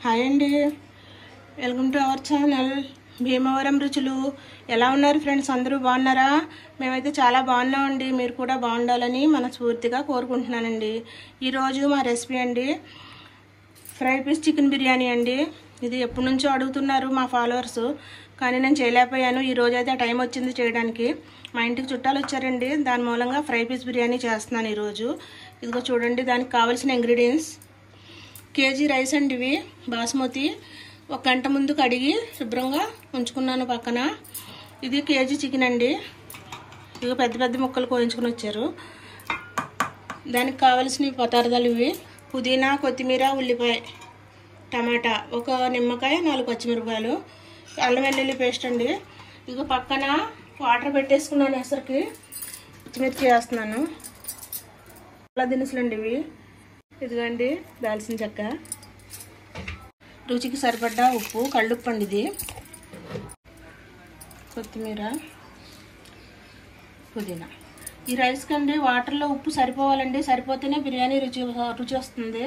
Hi అండి, welcome to our channel Bhimavaram రుచులు. ఎలా ఉన్నారు ఫ్రెండ్స్? అందరూ బాగున్నారా? మేమైతే చాలా బాగున్నామండి. మీరు కూడా బాగుండాలని మనస్ఫూర్తిగా కోరుకుంటున్నానండి. ఈరోజు మా రెసిపీ అండి ఫ్రై పీస్ చికెన్ బిర్యానీ అండి. ఇది ఎప్పటి నుంచో అడుగుతున్నారు మా ఫాలోవర్స్, కానీ నేను చేయలేకపోయాను. ఈరోజు అయితే ఆ టైం వచ్చింది చేయడానికి. మా ఇంటికి చుట్టాలు వచ్చారండి, దాని మూలంగా ఫ్రై పీస్ బిర్యానీ చేస్తున్నాను ఈరోజు. ఇదిగో చూడండి, దానికి కావాల్సిన ఇంగ్రీడియంట్స్: కేజీ రైస్ అండి, ఇవి బాస్మతి. 1 గంట ముందు కడిగి శుభ్రంగా ఉంచుకున్నాను పక్కన. ఇది కేజీ చికెన్ అండి. ఇవి పెద్ద పెద్ద ముక్కలు కోయించుకుని వచ్చారు. దానికి కావలసిన పదార్థాలు ఇవి: పుదీనా, కొత్తిమీర, ఉల్లిపాయ, టమాటా, 1 నిమ్మకాయ, 4 పచ్చిమిరపకాయలు, అల్లం వెల్లుల్లి పేస్ట్ అండి. ఇక పక్కన వాటర్ పెట్టేసుకున్నాను. ఎసరికి పచ్చిమిర్చి వేస్తున్నాను. అలా దినుసులు అండి ఇవి. ఇదిగోండి దాల్చిన చెక్క, రుచికి సరిపడ్డ ఉప్పు, కళ్ళుప్పు అండి ఇది, కొత్తిమీర, పుదీనా. ఈ రైస్కి అండి వాటర్లో ఉప్పు సరిపోవాలండి, సరిపోతేనే బిర్యానీ రుచి వస్తుంది.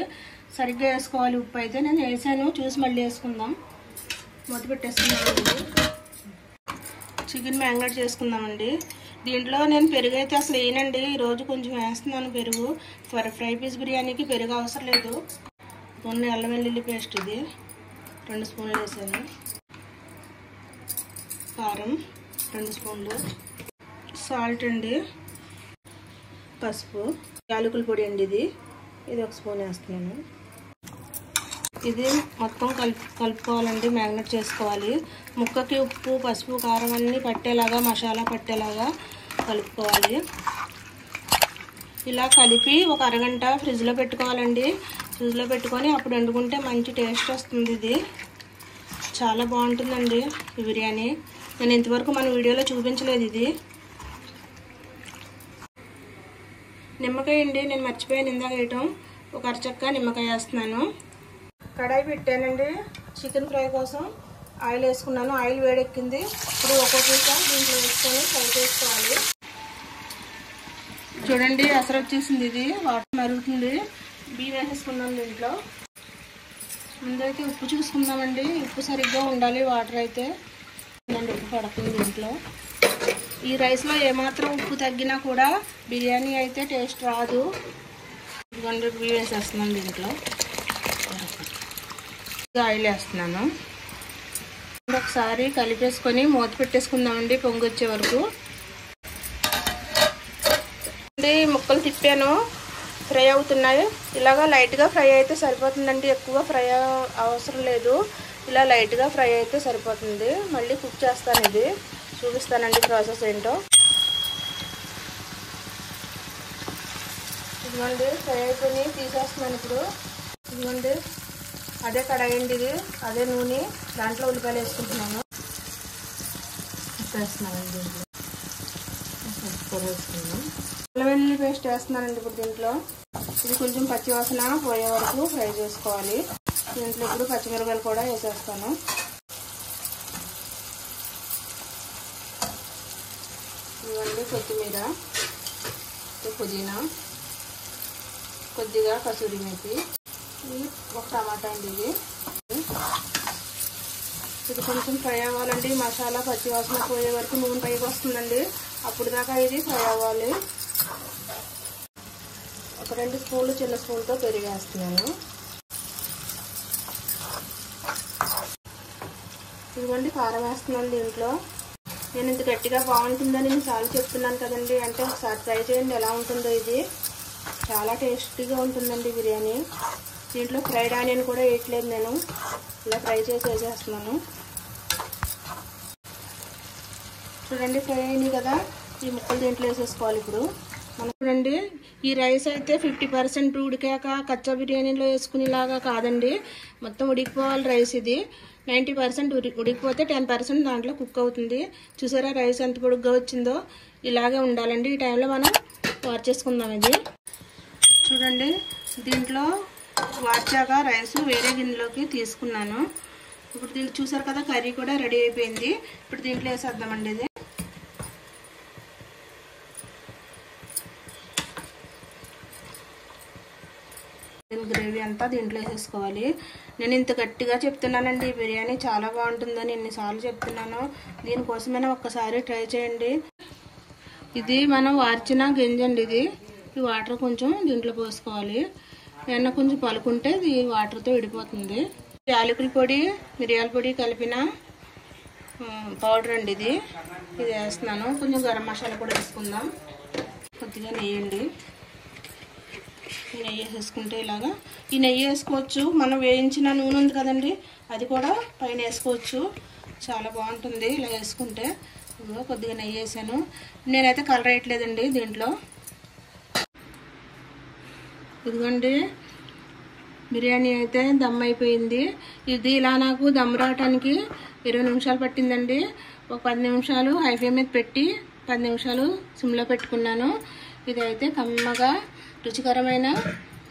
సరిగ్గా వేసుకోవాలి ఉప్పు. అయితే నేను వేసాను, చూసి మళ్ళీ వేసుకుందాం. మూత పెట్టేసుకుందామండి. చికెన్ మ్యారినేట్ చేసుకుందామండి. దీంట్లో నేను పెరుగు అయితే అసలు వేయనండి. ఈరోజు కొంచెం వేస్తున్నాను పెరుగు. ఫ్రై పీస్ బిర్యానీకి పెరుగు అవసరం లేదు. కొన్ని అల్లం వెల్లుల్లి పేస్ట్, ఇది 2 స్పూన్లు వేసాను. కారం 2 స్పూన్లు, సాల్ట్ అండి, పసుపు, యాలకుల పొడి అండి, ఇది 1 స్పూన్ వేస్తున్నాను. ఇది మొత్తం కలుపుకోవాలండి, మ్యారినేట్ చేసుకోవాలి. ముక్కకి ఉప్పు, పసుపు, కారం అన్నీ పట్టేలాగా, మసాలా పట్టేలాగా కలుపుకోవాలి. ఇలా కలిపి 1 అరగంట ఫ్రిడ్జ్లో పెట్టుకోవాలండి. ఫ్రిడ్జ్లో పెట్టుకొని అప్పుడు వండుకుంటే మంచి టేస్ట్ వస్తుంది. ఇది చాలా బాగుంటుందండి ఈ బిర్యానీ. నేను ఇంతవరకు మన వీడియోలో చూపించలేదు. ఇది నిమ్మకాయ అండి, నేను మర్చిపోయాను ఇందాక వేయటం. 1 అరచక్క నిమ్మకాయ వేస్తున్నాను. కడాయి పెట్టానండి చికెన్ ఫ్రై కోసం. ఆయిల్ వేసుకున్నాను. ఆయిల్ వేడెక్కింది. ఇప్పుడు ఒక్కొక్క దీంట్లో వేసుకొని ఫ్రై చేసుకోవాలి. చూడండి అసలు వచ్చేసింది. ఇది వాటర్ మరుగుతుంది. బియ్యం వేసేసుకున్నాం దీంట్లో. ముందైతే ఉప్పు చూసుకుందామండి. ఉప్పు సరిగ్గా ఉండాలి. వాటర్ అయితే ఉప్పు పడుతుంది దీంట్లో. ఈ రైస్లో ఏమాత్రం ఉప్పు తగ్గినా కూడా బిర్యానీ అయితే టేస్ట్ రాదు. ఇదిగోండి బియ్యం వేసేస్తున్నాను దీంట్లో. ఆయిల్ వేస్తున్నాను. ఒకసారి కలిపేసుకొని మూత పెట్టేసుకుందామండి పొంగి వచ్చే వరకు. ముక్కలు తిప్పాను, ఫ్రై అవుతున్నాయి. ఇలాగా లైట్గా ఫ్రై అయితే సరిపోతుందండి, ఎక్కువ ఫ్రై అవసరం లేదు. ఇలా లైట్గా ఫ్రై అయితే సరిపోతుంది. మళ్ళీ కుక్ చేస్తాను, ఇది చూపిస్తానండి ప్రాసెస్ ఏంటో. ఇదిగోండి ఫ్రై అయిపోయి తీసేస్తున్నాను ఇప్పుడు. ఇదిగోండి అదే కడాయి అండి, ఇది అదే నూనె. దాంట్లో ఉల్లిపాయలు వేసుకుంటున్నాను. వేస్తున్నానండి దీంట్లో. వేసుకున్నాను. అల్లం వెల్లుల్లి పేస్ట్ వేస్తున్నానండి ఇప్పుడు దీంట్లో. ఇది కొంచెం పచ్చి వాసన పోయే వరకు ఫ్రై చేసుకోవాలి. దీంట్లో ఇప్పుడు పచ్చిమిరపకాయలు కూడా వేసేస్తాను. ఇవ్వండి కొత్తిమీర, పుదీనా, కొద్దిగా కసూరి మేతి, 1 టమాటా అండి. ఇది కొంచెం ఫ్రై అవ్వాలండి. మసాలా పచ్చివాసన పోయే వరకు నూనె పైకి వస్తుందండి. అప్పుడు దాకా ఇది ఫ్రై అవ్వాలి. 2 స్పూన్లు చిన్న స్పూన్తో పెరుగు వేస్తున్నాను. ఇదిగోండి కారం వేస్తున్నాను దీంట్లో. నేను ఇంత గట్టిగా బాగుంటుందని నేను చాలా చెప్తున్నాను కదండి. అంటే ఒకసారి ట్రై చేయండి ఎలా ఉంటుందో. ఇది చాలా టేస్టీగా ఉంటుందండి బిర్యానీ. దీంట్లో ఫ్రైడ్ ఆనియన్ కూడా వేయట్లేదు నేను. ఇలా ఫ్రై చేసి వేసేస్తున్నాను. చూడండి ఫ్రై అయినాయి కదా. ఈ ముక్కలు దీంట్లో వేసేసుకోవాలి ఇప్పుడు. మనం చూడండి ఈ రైస్ అయితే 50% ఉడికాక కచ్చా బిర్యానీలో వేసుకునేలాగా కాదండి, మొత్తం ఉడికిపోవాలి రైస్. ఇది 90% ఉడికిపోతే 10% దాంట్లో కుక్ అవుతుంది. చూసారా రైస్ ఎంత పొడుగ్గా వచ్చిందో? ఇలాగే ఉండాలండి. ఈ టైంలో మనం వార్చేసుకుందాం. ఇది చూడండి దీంట్లో వార్చాక రైస్ వేరే గిన్నెలోకి తీసుకున్నాను. ఇప్పుడు దీంట్లో చూసారు కదా కర్రీ కూడా రెడీ అయిపోయింది. ఇప్పుడు దీంట్లో వేసేద్దామండి. ఇది గ్రేవీ అంతా దీంట్లో వేసేసుకోవాలి. నేను ఇంత గట్టిగా చెప్తున్నానండి, ఈ బిర్యానీ చాలా బాగుంటుందని ఎన్నిసార్లు చెప్తున్నాను. దీనికోసమైనా ఒక్కసారి ట్రై చేయండి. ఇది మనం వార్చిన గింజ అండి. ఇది ఈ వాటర్ కొంచెం దీంట్లో పోసుకోవాలి. ఏమన్నా కొంచెం పలుకుంటే ఇది వాటర్తో విడిపోతుంది. యాలకుల పొడి, మిరియాల పొడి కలిపిన పౌడర్ అండి ఇది వేస్తున్నాను. కొంచెం గరం మసాలా కూడా వేసుకుందాం. కొద్దిగా నెయ్యి అండి. నెయ్యి వేసేసుకుంటే ఇలాగా ఈ నెయ్యి వేసుకోవచ్చు. మనం వేయించిన నూనె ఉంది కదండి, అది కూడా పైన వేసుకోవచ్చు. చాలా బాగుంటుంది ఇలా వేసుకుంటే. కొద్దిగా నెయ్యి వేసాను. నేనైతే కలర్ వేయట్లేదండి దీంట్లో. ఇదిగోండి బిర్యానీ అయితే దమ్ అయిపోయింది. ఇది ఇలా నాకు దమ్ రావటానికి 20 నిమిషాలు పట్టిందండి. ఒక 10 నిమిషాలు హై ఫ్లేమ్ మీద పెట్టి 10 నిమిషాలు సిమ్లో పెట్టుకున్నాను. ఇది అయితే కమ్మగా రుచికరమైన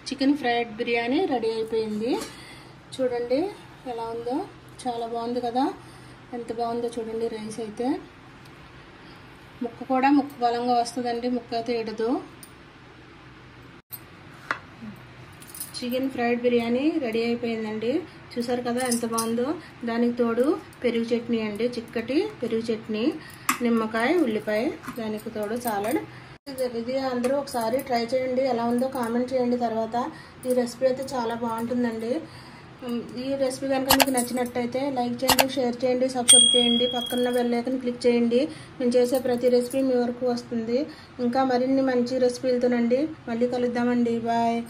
చికెన్ ఫ్రైడ్ బిర్యానీ రెడీ అయిపోయింది. చూడండి ఎలా ఉందో, చాలా బాగుంది కదా, ఎంత బాగుందో చూడండి. రైస్ అయితే ముక్క కూడా ముక్క బలంగా వస్తుందండి, ముక్క అయితే ఎడదు. చికెన్ ఫ్రైడ్ బిర్యానీ రెడీ అయిపోయిందండి. చూసారు కదా ఎంత బాగుందో. దానికి తోడు పెరుగు చట్నీ అండి, చిక్కటి పెరుగు చట్నీ, నిమ్మకాయ, ఉల్లిపాయ, దానికి తోడు సాలడ్. ఇది అందరూ ఒకసారి ట్రై చేయండి, ఎలా ఉందో కామెంట్ చేయండి. తర్వాత ఈ రెసిపీ అయితే చాలా బాగుంటుందండి. ఈ రెసిపీ కనుక మీకు నచ్చినట్టయితే లైక్ చేయండి, షేర్ చేయండి, సబ్స్క్రైబ్ చేయండి, పక్కన బెల్ ఐకాన్ క్లిక్ చేయండి. నేను చేసే ప్రతి రెసిపీ మీ వరకు వస్తుంది. ఇంకా మరిన్ని మంచి రెసిపీలతోనండి మళ్ళీ కలుద్దామండి. బాయ్.